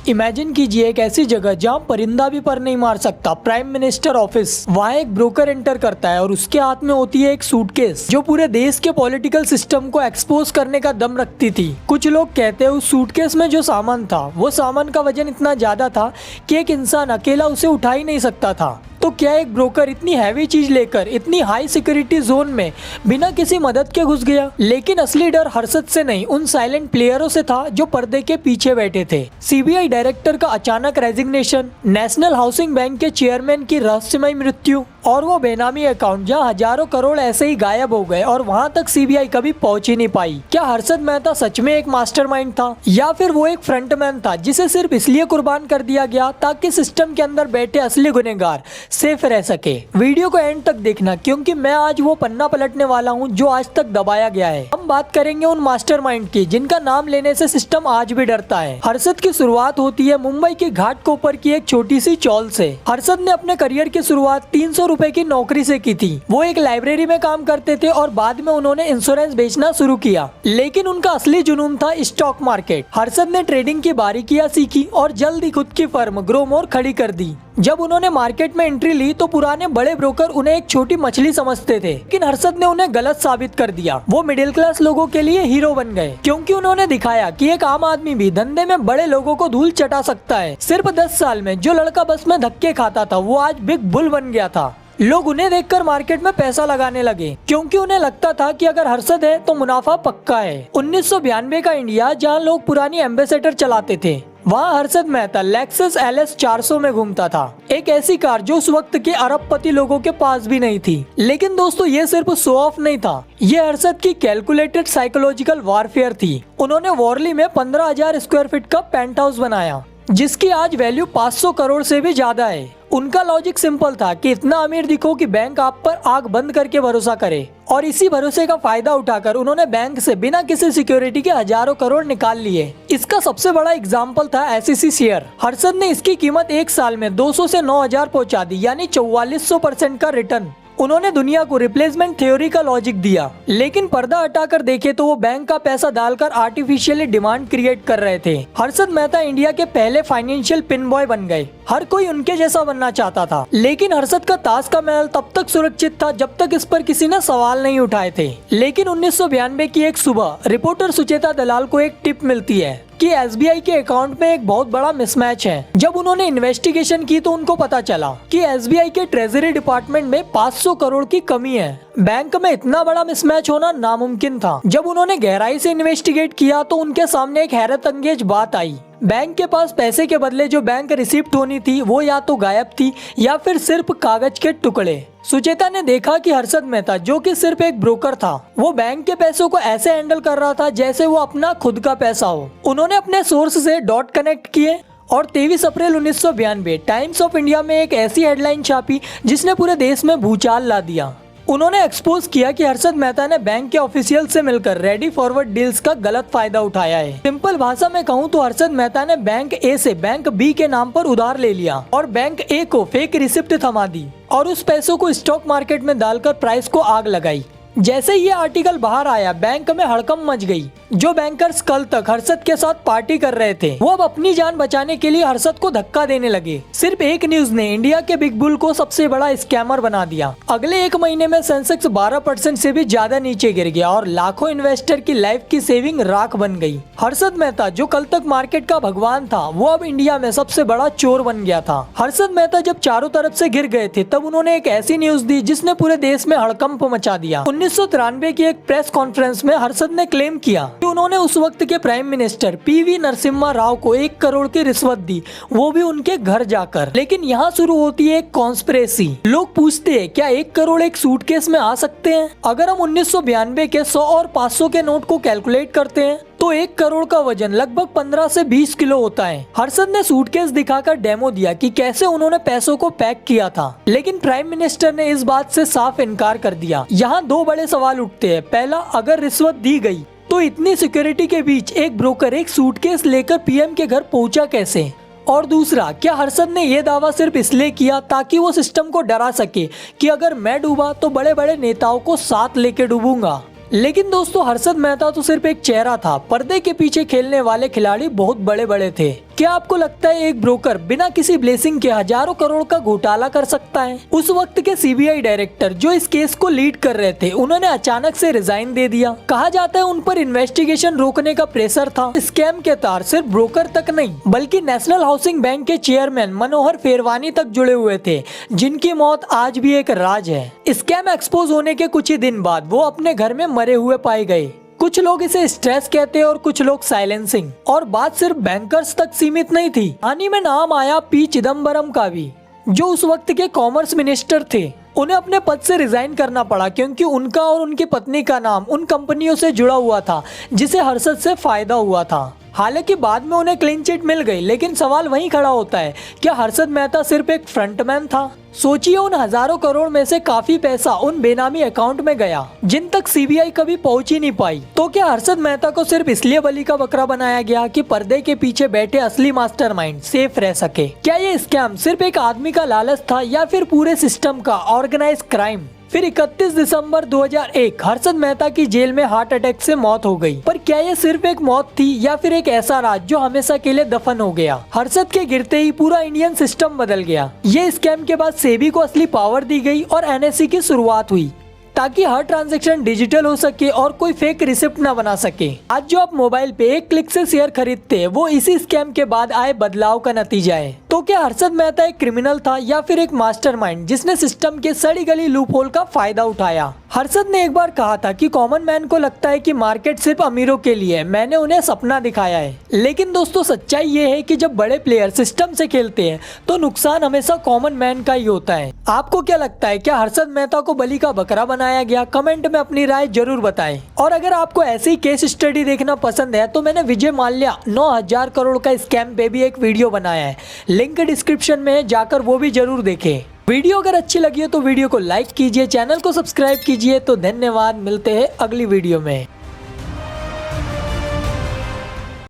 Imagine कीजिए एक ऐसी जगह जहां परिंदा भी पर नहीं मार सकता, प्राइम मिनिस्टर ऑफिस। वहां एक ब्रोकर एंटर करता है और उसके हाथ में होती है एक सूटकेस जो पूरे देश के पॉलिटिकल सिस्टम को एक्सपोज करने का दम रखती थी। कुछ लोग कहते हैं उस सूटकेस में जो सामान था वो सामान का वजन इतना ज्यादा था कि एक इंसान अकेला उसे उठा ही नहीं सकता था। तो क्या एक ब्रोकर इतनी हैवी चीज लेकर इतनी हाई सिक्योरिटी जोन में बिना किसी मदद के घुस गया? लेकिन असली डर हर्षद से नहीं, उन साइलेंट प्लेयरों से था जो पर्दे के पीछे बैठे थे। सीबीआई डायरेक्टर का अचानक रेजिग्नेशन, नेशनल हाउसिंग बैंक के चेयरमैन की रहस्यमय मृत्यु और वो बेनामी अकाउंट जहां हजारों करोड़ ऐसे ही गायब हो गए और वहां तक सीबीआई कभी पहुंच ही नहीं पाई। क्या हर्षद मेहता सच में एक मास्टरमाइंड था या फिर वो एक फ्रंटमैन था जिसे सिर्फ इसलिए कुर्बान कर दिया गया ताकि सिस्टम के अंदर बैठे असली गुनहगार सेफ रह सके? वीडियो को एंड तक देखना क्योंकि मैं आज वो पन्ना पलटने वाला हूँ जो आज तक दबाया गया है। हम बात करेंगे उन मास्टरमाइंड की जिनका नाम लेने से सिस्टम आज भी डरता है। हर्षद की शुरुआत होती है मुंबई के घाटकोपर की एक छोटी सी चौल से। हर्षद ने अपने करियर की शुरुआत 300 रुपए की नौकरी से की थी। वो एक लाइब्रेरी में काम करते थे और बाद में उन्होंने इंश्योरेंस बेचना शुरू किया। लेकिन उनका असली जुनून था स्टॉक मार्केट। हर्षद ने ट्रेडिंग की बारीकियां सीखी और जल्द ही खुद की फर्म ग्रोमोर खड़ी कर दी। जब उन्होंने मार्केट में एंट्री ली तो पुराने बड़े ब्रोकर उन्हें एक छोटी मछली समझते थे, लेकिन हर्षद ने उन्हें गलत साबित कर दिया। वो मिडिल क्लास लोगों के लिए हीरो बन गए क्योंकि उन्होंने दिखाया कि एक आम आदमी भी धंधे में बड़े लोगों को धूल चटा सकता है। सिर्फ 10 साल में जो लड़का बस में धक्के खाता था वो आज बिग बुल बन गया था। लोग उन्हें देखकर मार्केट में पैसा लगाने लगे क्योंकि उन्हें लगता था कि अगर हर्षद है तो मुनाफा पक्का है। 1992 का इंडिया जहां लोग पुरानी एम्बेसडर चलाते थे, वहाँ हर्षद मेहता लेक्सस LS 400 में घूमता था। एक ऐसी कार जो उस वक्त के अरबपति लोगों के पास भी नहीं थी। लेकिन दोस्तों ये सिर्फ शो ऑफ नहीं था, ये हर्षद की कैलकुलेटेड साइकोलॉजिकल वॉरफेयर थी। उन्होंने वॉरली में 15,000 स्क्वायर फीट का पेंट हाउस बनाया जिसकी आज वैल्यू 500 करोड़ से भी ज्यादा है। उनका लॉजिक सिंपल था कि इतना अमीर दिखो कि बैंक आप पर आंख बंद करके भरोसा करे, और इसी भरोसे का फायदा उठाकर उन्होंने बैंक से बिना किसी सिक्योरिटी के हजारों करोड़ निकाल लिए। इसका सबसे बड़ा एग्जाम्पल था SEC शेयर। हर्षद ने इसकी कीमत एक साल में 200 से 9,000 पहुंचा दी, यानी 4400% का रिटर्न। उन्होंने दुनिया को रिप्लेसमेंट थ्योरी का लॉजिक दिया, लेकिन पर्दा हटाकर देखे तो वो बैंक का पैसा डालकर आर्टिफिशियली डिमांड क्रिएट कर रहे थे। हर्षद मेहता इंडिया के पहले फाइनेंशियल पिन बॉय बन गए। हर कोई उनके जैसा बनना चाहता था, लेकिन हर्षद का ताश का महल तब तक सुरक्षित था जब तक इस पर किसी ने सवाल नहीं उठाए थे। लेकिन 1992 की एक सुबह रिपोर्टर सुचेता दलाल को एक टिप मिलती है कि SBI के अकाउंट में एक बहुत बड़ा मिसमैच है। जब उन्होंने इन्वेस्टिगेशन की तो उनको पता चला कि SBI के ट्रेजरी डिपार्टमेंट में 500 करोड़ की कमी है। बैंक में इतना बड़ा मिसमैच होना नामुमकिन था। जब उन्होंने गहराई से इन्वेस्टिगेट किया तो उनके सामने एक हैरत अंगेज बात आई। बैंक के पास पैसे के बदले जो बैंक रिसिप्ट होनी थी वो या तो गायब थी या फिर सिर्फ कागज के टुकड़े। सुचेता ने देखा कि हर्षद मेहता जो कि सिर्फ एक ब्रोकर था, वो बैंक के पैसों को ऐसे हैंडल कर रहा था जैसे वो अपना खुद का पैसा हो। उन्होंने अपने सोर्स से डॉट कनेक्ट किए और 23 अप्रैल 1992 टाइम्स ऑफ इंडिया में एक ऐसी हेडलाइन छापी जिसने पूरे देश में भूचाल ला दिया। उन्होंने एक्सपोज किया कि हर्षद मेहता ने बैंक के ऑफिशियल से मिलकर रेडी फॉरवर्ड डील्स का गलत फायदा उठाया है। सिंपल भाषा में कहूँ तो हर्षद मेहता ने बैंक A से बैंक B के नाम पर उधार ले लिया और बैंक A को फेक रिसिप्ट थमा दी और उस पैसों को स्टॉक मार्केट में डालकर प्राइस को आग लगाई। जैसे ये आर्टिकल बाहर आया बैंक में हड़कंप मच गई। जो बैंकर्स कल तक हर्षद के साथ पार्टी कर रहे थे वो अब अपनी जान बचाने के लिए हर्षद को धक्का देने लगे। सिर्फ एक न्यूज ने इंडिया के बिग बुल को सबसे बड़ा स्कैमर बना दिया। अगले एक महीने में सेंसेक्स 12% से भी ज्यादा नीचे गिर गया और लाखों इन्वेस्टर की लाइफ की सेविंग राख बन गई। हर्षद मेहता जो कल तक मार्केट का भगवान था वो अब इंडिया में सबसे बड़ा चोर बन गया था। हर्षद मेहता जब चारों तरफ से गिर गए थे तब उन्होंने एक ऐसी न्यूज दी जिसने पूरे देश में हड़कंप मचा दिया। 1993 की एक प्रेस कॉन्फ्रेंस में हर्षद ने क्लेम किया कि उन्होंने उस वक्त के prime minister PV Narasimha Rao को 1 करोड़ की रिश्वत दी, वो भी उनके घर जाकर। लेकिन यहाँ शुरू होती है एक कॉन्स्पिरेसी। लोग पूछते हैं क्या 1 करोड़ एक सूटकेस में आ सकते हैं? अगर हम 1992 के 100 और 500 के नोट को कैलकुलेट करते हैं तो 1 करोड़ का वजन लगभग 15 से 20 किलो होता है। हर्षद ने सूटकेस दिखाकर डेमो दिया कि कैसे उन्होंने पैसों को पैक किया था, लेकिन प्राइम मिनिस्टर ने इस बात से साफ इनकार कर दिया। यहाँ 2 बड़े सवाल उठते हैं। पहला, अगर रिश्वत दी गई तो इतनी सिक्योरिटी के बीच एक ब्रोकर एक सूटकेस लेकर PM के घर पहुंचा कैसे? और दूसरा, क्या हर्षद ने यह दावा सिर्फ इसलिए किया ताकि वो सिस्टम को डरा सके कि अगर मैं डूबा तो बड़े बड़े नेताओं को साथ लेके डूबूंगा? लेकिन दोस्तों हर्षद मेहता तो सिर्फ एक चेहरा था, पर्दे के पीछे खेलने वाले खिलाड़ी बहुत बड़े बड़े थे। क्या आपको लगता है एक ब्रोकर बिना किसी ब्लेसिंग के हजारों करोड़ का घोटाला कर सकता है? उस वक्त के सीबीआई डायरेक्टर जो इस केस को लीड कर रहे थे, उन्होंने अचानक से रिजाइन दे दिया। कहा जाता है उन पर इन्वेस्टिगेशन रोकने का प्रेशर था। स्कैम के तार सिर्फ ब्रोकर तक नहीं बल्कि नेशनल हाउसिंग बैंक के चेयरमैन मनोहर फेरवानी तक जुड़े हुए थे, जिनकी मौत आज भी एक राज है। स्कैम एक्सपोज होने के कुछ ही दिन बाद वो अपने घर में मरे हुए पाए गए। कुछ लोग इसे स्ट्रेस कहते हैं और कुछ लोग साइलेंसिंग। और बात सिर्फ बैंकर्स तक सीमित नहीं थी। कहानी में नाम आया पी चिदम्बरम का भी, जो उस वक्त के कॉमर्स मिनिस्टर थे। उन्हें अपने पद से रिजाइन करना पड़ा क्योंकि उनका और उनकी पत्नी का नाम उन कंपनियों से जुड़ा हुआ था जिसे हर्षद से फायदा हुआ था। हालांकि बाद में उन्हें क्लीन चिट मिल गई, लेकिन सवाल वहीं खड़ा होता है, क्या हर्षद मेहता सिर्फ एक फ्रंटमैन था? सोचिए, उन हजारों करोड़ में से काफी पैसा उन बेनामी अकाउंट में गया जिन तक सीबीआई कभी पहुंच ही नहीं पाई। तो क्या हर्षद मेहता को सिर्फ इसलिए बलि का बकरा बनाया गया कि पर्दे के पीछे बैठे असली मास्टरमाइंड सेफ रह सके? क्या ये स्कैम सिर्फ एक आदमी का लालच था या फिर पूरे सिस्टम का ऑर्गेनाइज क्राइम? फिर 31 दिसंबर 2001 हर्षद मेहता की जेल में हार्ट अटैक से मौत हो गई। पर क्या ये सिर्फ एक मौत थी या फिर एक ऐसा राज जो हमेशा के लिए दफन हो गया? हर्षद के गिरते ही पूरा इंडियन सिस्टम बदल गया। ये स्कैम के बाद सेबी को असली पावर दी गई और एनएसई की शुरुआत हुई ताकि हर ट्रांजैक्शन डिजिटल हो सके और कोई फेक रिसिप्ट न बना सके। आज जो आप मोबाइल पे एक क्लिक से शेयर खरीदते हैं, वो इसी स्कैम के बाद आए बदलाव का नतीजा है। तो क्या हर्षद मेहता एक क्रिमिनल था या फिर एक मास्टरमाइंड जिसने सिस्टम के सड़ी गली लूपहोल का फायदा उठाया? हर्षद ने एक बार कहा था कि कॉमन मैन को लगता है कि मार्केट सिर्फ अमीरों के लिए है, मैंने उन्हें सपना दिखाया है। लेकिन दोस्तों, सच्चाई ये है कि जब बड़े प्लेयर सिस्टम से खेलते हैं तो नुकसान हमेशा कॉमन मैन का ही होता है। आपको क्या लगता है, क्या हर्षद मेहता को बलि का बकरा बनाया गया? कमेंट में अपनी राय जरूर बताएं। और अगर आपको ऐसी केस स्टडी देखना पसंद है तो मैंने विजय माल्या 9000 करोड़ का स्कैम पे भी एक वीडियो बनाया है, लिंक डिस्क्रिप्शन में है, जाकर वो भी जरूर देखें। वीडियो अगर अच्छी लगी हो तो वीडियो को लाइक कीजिए, चैनल को सब्सक्राइब कीजिए। तो धन्यवाद, मिलते हैं अगली वीडियो में।